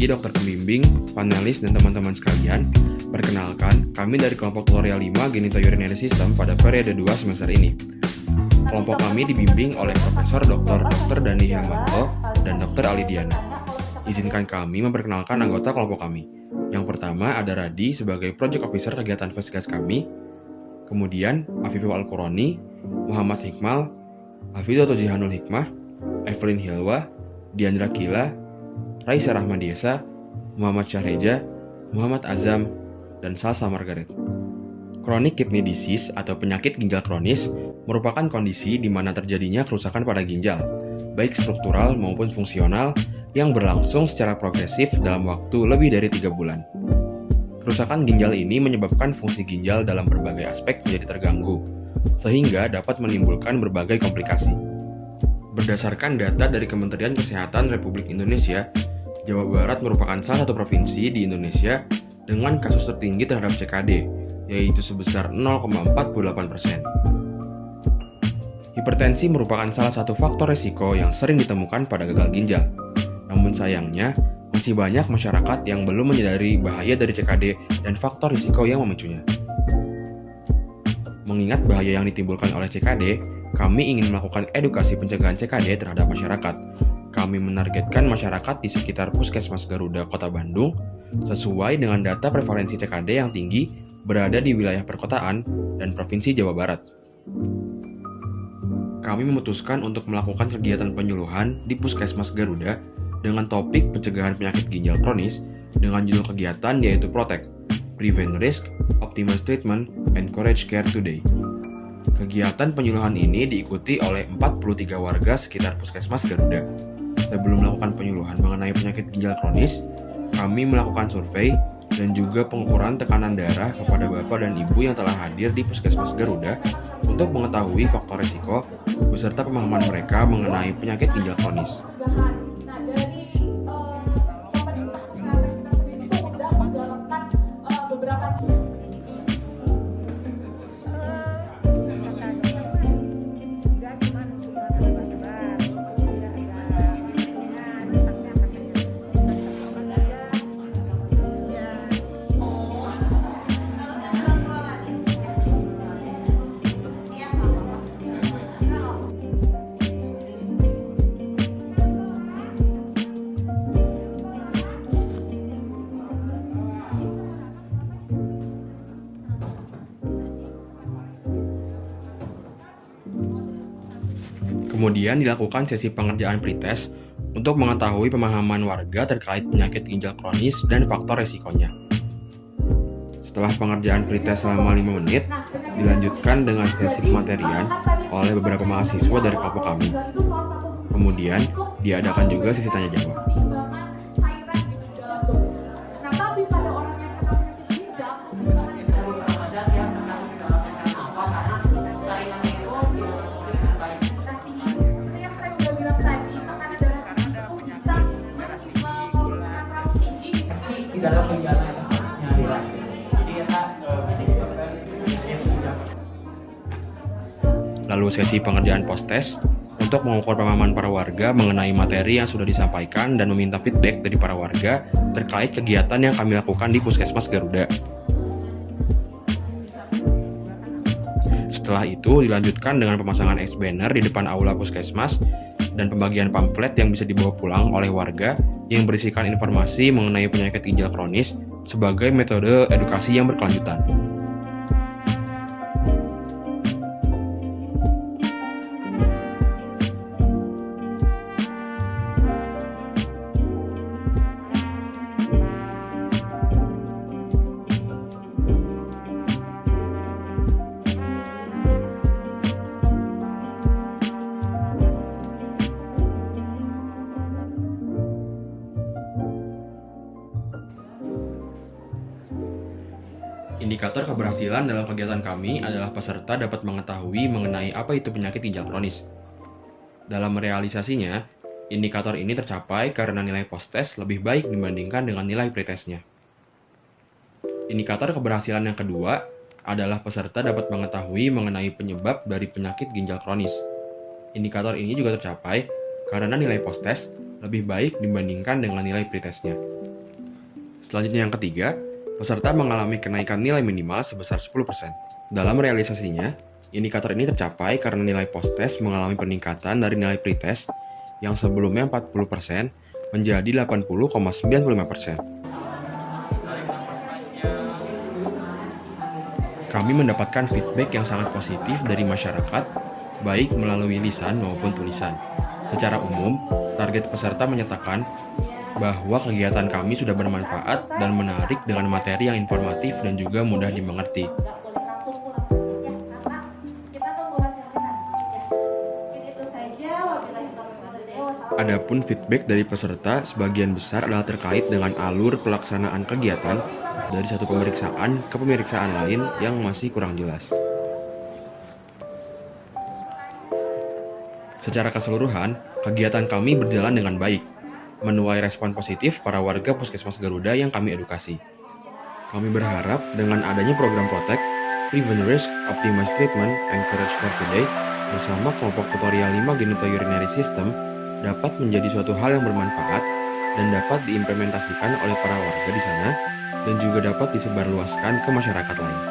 pagi dokter pembimbing, panelis, dan teman-teman sekalian. Perkenalkan, kami dari kelompok Loreal 5 Genitourinary System pada periode 2 semester ini. Kelompok kami dibimbing oleh Profesor Dr. Dani Hilmanto dan Dr. Ali Diana. Izinkan kami memperkenalkan anggota kelompok kami. Yang pertama ada Radi sebagai Project Officer kegiatan Fesgas kami. Kemudian Afiful Al-Qurani, Muhammad Hikmal, Hafidhul Jihanul Hikmah, Evelyn Hilwa, Diandra Kila, Raisa Rahmadiesa, Muhammad Syahreja, Muhammad Azam, dan Salsa Margaret. Chronic kidney disease atau penyakit ginjal kronis merupakan kondisi di mana terjadinya kerusakan pada ginjal, baik struktural maupun fungsional, yang berlangsung secara progresif dalam waktu lebih dari 3 bulan. Kerusakan ginjal ini menyebabkan fungsi ginjal dalam berbagai aspek menjadi terganggu, sehingga dapat menimbulkan berbagai komplikasi. Berdasarkan data dari Kementerian Kesehatan Republik Indonesia, Jawa Barat merupakan salah satu provinsi di Indonesia dengan kasus tertinggi terhadap CKD, yaitu sebesar 0,48%. Hipertensi merupakan salah satu faktor risiko yang sering ditemukan pada gagal ginjal. Namun sayangnya, masih banyak masyarakat yang belum menyadari bahaya dari CKD dan faktor risiko yang memicunya. Mengingat bahaya yang ditimbulkan oleh CKD, kami ingin melakukan edukasi pencegahan CKD terhadap masyarakat. Kami menargetkan masyarakat di sekitar Puskesmas Garuda, Kota Bandung, sesuai dengan data prevalensi CKD yang tinggi berada di wilayah perkotaan dan Provinsi Jawa Barat. Kami memutuskan untuk melakukan kegiatan penyuluhan di Puskesmas Garuda dengan topik pencegahan penyakit ginjal kronis dengan judul kegiatan yaitu Protect, Prevent Risk, Optimize Treatment, Encourage Care Today. Kegiatan penyuluhan ini diikuti oleh 43 warga sekitar Puskesmas Garuda. Sebelum melakukan penyuluhan mengenai penyakit ginjal kronis, kami melakukan survei dan juga pengukuran tekanan darah kepada bapak dan ibu yang telah hadir di Puskesmas Garuda untuk mengetahui faktor risiko beserta pemahaman mereka mengenai penyakit ginjal kronis. Kemudian dilakukan sesi pengerjaan pretest untuk mengetahui pemahaman warga terkait penyakit ginjal kronis dan faktor resikonya. Setelah pengerjaan pretest selama 5 menit, dilanjutkan dengan sesi pematerian oleh beberapa mahasiswa dari kelompok kami. Kemudian, diadakan juga sesi tanya jawab. Lalu sesi pengerjaan post-test untuk mengukur pemahaman para warga mengenai materi yang sudah disampaikan dan meminta feedback dari para warga terkait kegiatan yang kami lakukan di Puskesmas Garuda. Setelah itu dilanjutkan dengan pemasangan X-banner di depan aula Puskesmas dan pembagian pamflet yang bisa dibawa pulang oleh warga yang berisikan informasi mengenai penyakit ginjal kronis sebagai metode edukasi yang berkelanjutan. Indikator keberhasilan dalam kegiatan kami adalah peserta dapat mengetahui mengenai apa itu penyakit ginjal kronis. Dalam realisasinya, indikator ini tercapai karena nilai post-test lebih baik dibandingkan dengan nilai pretestnya. Indikator keberhasilan yang kedua adalah peserta dapat mengetahui mengenai penyebab dari penyakit ginjal kronis. Indikator ini juga tercapai karena nilai post-test lebih baik dibandingkan dengan nilai pretestnya. Selanjutnya yang ketiga, peserta mengalami kenaikan nilai minimal sebesar 10%. Dalam realisasinya, indikator ini tercapai karena nilai post-test mengalami peningkatan dari nilai pre-test yang sebelumnya 40% menjadi 80,95%. Kami mendapatkan feedback yang sangat positif dari masyarakat, baik melalui lisan maupun tulisan. Secara umum, target peserta menyatakan bahwa kegiatan kami sudah bermanfaat dan menarik dengan materi yang informatif dan juga mudah dimengerti. Adapun feedback dari peserta sebagian besar adalah terkait dengan alur pelaksanaan kegiatan dari satu pemeriksaan ke pemeriksaan lain yang masih kurang jelas. Secara keseluruhan, kegiatan kami berjalan dengan baik, menuai respon positif para warga Puskesmas Garuda yang kami edukasi. Kami berharap dengan adanya program Protect, Prevent Risk, Optimize Treatment, Encourage Care Today bersama kelompok tutorial 5 genitourinary system dapat menjadi suatu hal yang bermanfaat dan dapat diimplementasikan oleh para warga di sana dan juga dapat disebarluaskan ke masyarakat lain.